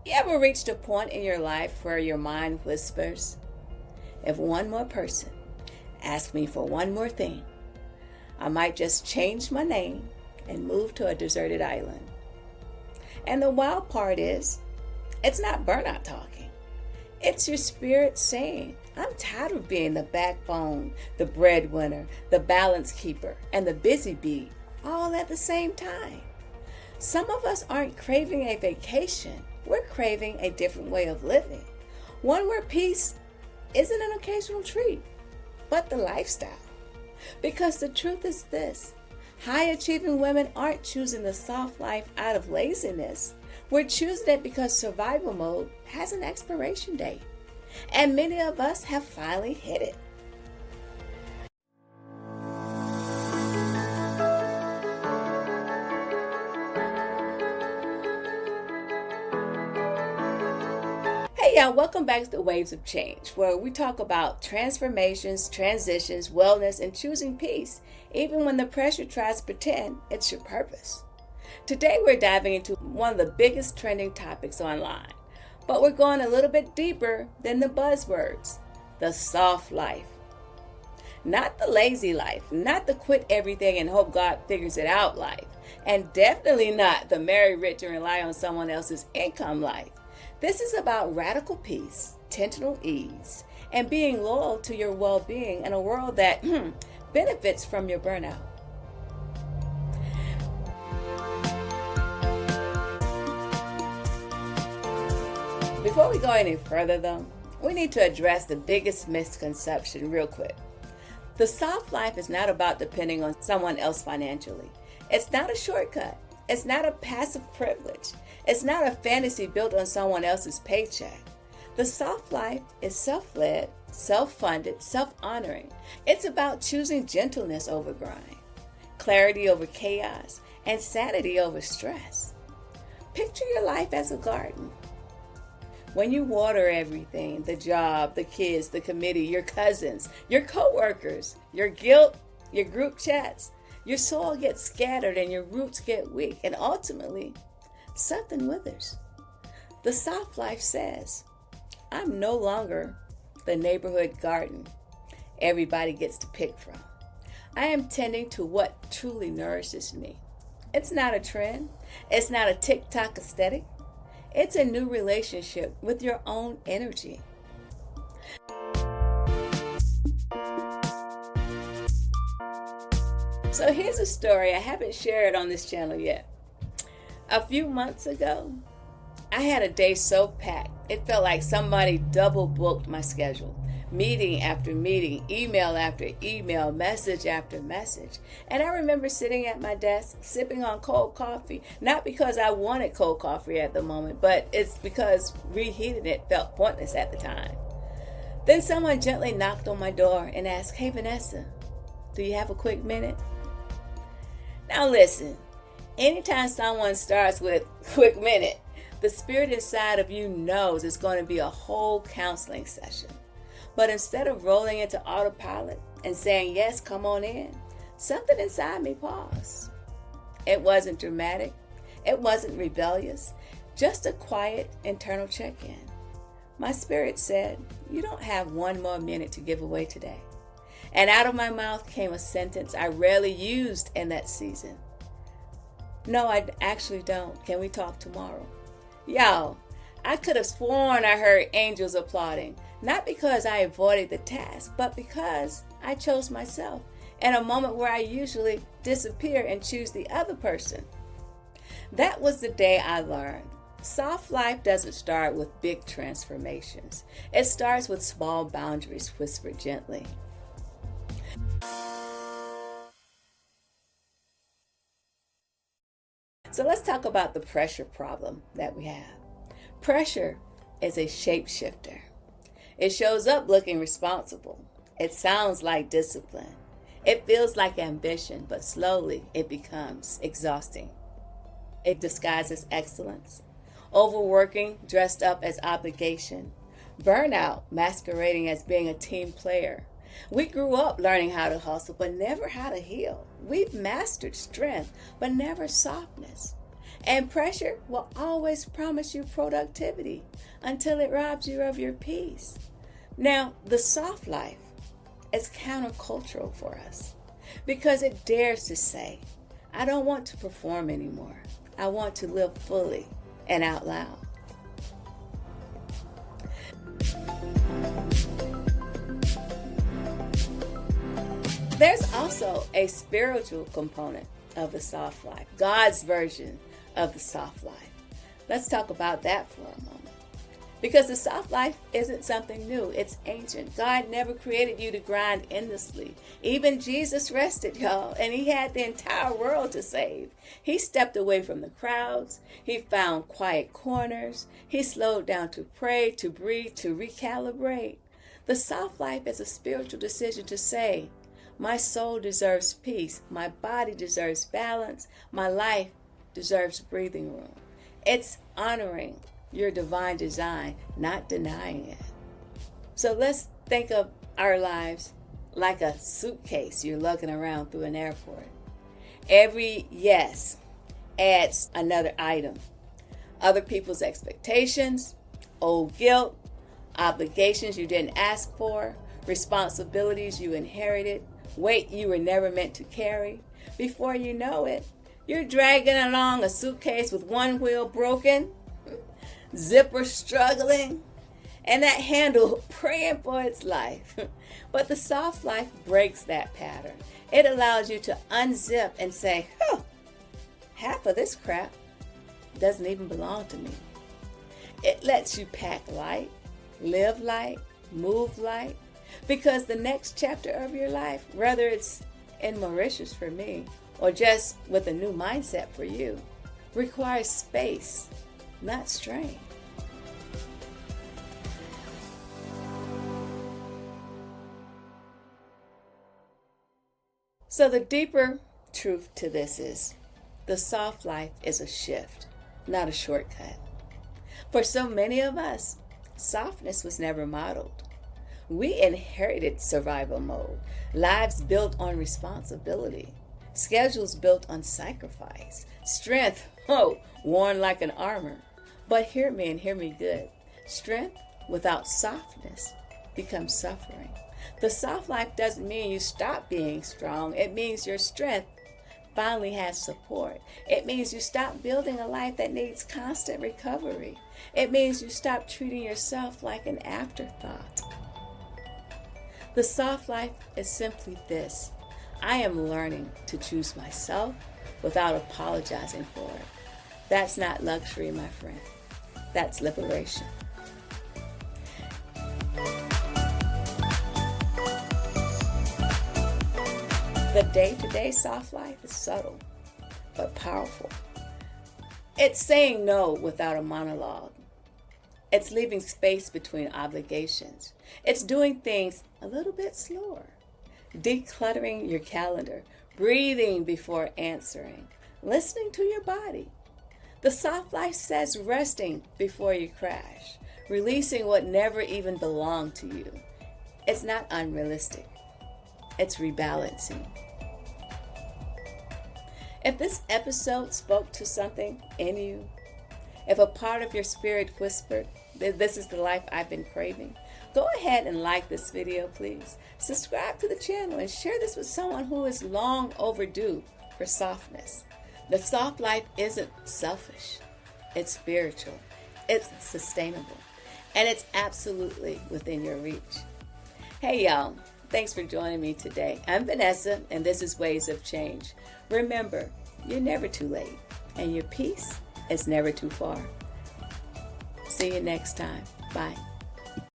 You ever reached a point in your life where your mind whispers, if one more person asks me for one more thing, I might just change my name and move to a deserted island? And the wild part is, it's not burnout talking. It's your spirit saying, I'm tired of being the backbone, the breadwinner, the balance keeper, and the busy bee all at the same time. Some of us aren't craving a vacation. We're craving a different way of living. One where peace isn't an occasional treat, but the lifestyle. Because the truth is this, high achieving women aren't choosing the soft life out of laziness. We're choosing it because survival mode has an expiration date. And many of us have finally hit it. Hey y'all, welcome back to the Waves of Change, where we talk about transformations, transitions, wellness, and choosing peace, even when the pressure tries to pretend it's your purpose. Today we're diving into one of the biggest trending topics online, but we're going a little bit deeper than the buzzwords, the soft life. Not the lazy life, not the quit everything and hope God figures it out life, and definitely not the marry rich and rely on someone else's income life. This is about radical peace, intentional ease, and being loyal to your well-being in a world that benefits from your burnout. Before we go any further though, we need to address the biggest misconception real quick. The soft life is not about depending on someone else financially. It's not a shortcut. It's not a passive privilege. It's not a fantasy built on someone else's paycheck. The soft life is self-led, self-funded, self-honoring. It's about choosing gentleness over grind, clarity over chaos, and sanity over stress. Picture your life as a garden. When you water everything, the job, the kids, the committee, your cousins, your coworkers, your guilt, your group chats, your soil gets scattered and your roots get weak, and ultimately, something withers. The soft life says, I'm no longer the neighborhood garden everybody gets to pick from. I am tending to what truly nourishes me. It's not a trend. It's not a TikTok aesthetic. It's a new relationship with your own energy. So here's a story I haven't shared on this channel yet. A few months ago, I had a day so packed, it felt like somebody double booked my schedule. Meeting after meeting, email after email, message after message. And I remember sitting at my desk, sipping on cold coffee, not because I wanted cold coffee at the moment, but it's because reheating it felt pointless at the time. Then someone gently knocked on my door and asked, hey Vanessa, do you have a quick minute? Now listen, anytime someone starts with quick minute, the spirit inside of you knows it's going to be a whole counseling session. But instead of rolling into autopilot and saying, yes, come on in, something inside me paused. It wasn't dramatic. It wasn't rebellious. Just a quiet internal check-in. My spirit said, you don't have one more minute to give away today. And out of my mouth came a sentence I rarely used in that season. No, I actually don't. Can we talk tomorrow? Y'all, I could have sworn I heard angels applauding. Not because I avoided the task, but because I chose myself in a moment where I usually disappear and choose the other person. That was the day I learned. Soft life doesn't start with big transformations. It starts with small boundaries whispered gently. So let's talk about the pressure problem that we have. Pressure is a shapeshifter. It shows up looking responsible. It sounds like discipline. It feels like ambition, but slowly it becomes exhausting. It disguises excellence. Overworking dressed up as obligation. Burnout masquerading as being a team player. We grew up learning how to hustle, but never how to heal. We've mastered strength, but never softness. And pressure will always promise you productivity until it robs you of your peace. Now, the soft life is countercultural for us because it dares to say, I don't want to perform anymore. I want to live fully and out loud. There's also a spiritual component of the soft life, God's version of the soft life. Let's talk about that for a moment. Because the soft life isn't something new, it's ancient. God never created you to grind endlessly. Even Jesus rested, y'all, and he had the entire world to save. He stepped away from the crowds. He found quiet corners. He slowed down to pray, to breathe, to recalibrate. The soft life is a spiritual decision to say, my soul deserves peace. My body deserves balance. My life deserves breathing room. It's honoring your divine design, not denying it. So let's think of our lives like a suitcase you're lugging around through an airport. Every yes adds another item. Other people's expectations, old guilt, obligations you didn't ask for, responsibilities you inherited, weight you were never meant to carry. Before you know it, you're dragging along a suitcase with one wheel broken, zipper struggling, and that handle praying for its life. But the soft life breaks that pattern. It allows you to unzip and say, half of this crap doesn't even belong to me. It lets you pack light, live light, move light, because the next chapter of your life, whether it's in Mauritius for me or just with a new mindset for you, requires space, not strain. So the deeper truth to this is the soft life is a shift, not a shortcut. For so many of us, softness was never modeled. We inherited survival mode, lives built on responsibility, schedules built on sacrifice, strength, worn like an armor. But hear me and hear me good. Strength without softness becomes suffering. The soft life doesn't mean you stop being strong. It means your strength finally has support. It means you stop building a life that needs constant recovery. It means you stop treating yourself like an afterthought. The soft life is simply this. I am learning to choose myself without apologizing for it. That's not luxury, my friend. That's liberation. The day-to-day soft life is subtle, but powerful. It's saying no without a monologue. It's leaving space between obligations. It's doing things a little bit slower. Decluttering your calendar, breathing before answering, listening to your body. The soft life says resting before you crash, releasing what never even belonged to you. It's not unrealistic. It's rebalancing. If this episode spoke to something in you, if a part of your spirit whispered, this is the life I've been craving, go ahead and like this video, please. Subscribe to the channel and share this with someone who is long overdue for softness. The soft life isn't selfish. It's spiritual. It's sustainable. And it's absolutely within your reach. Hey, y'all. Thanks for joining me today. I'm Vanessa, and this is Ways of Change. Remember, you're never too late, and your peace is never too far. See you next time. Bye.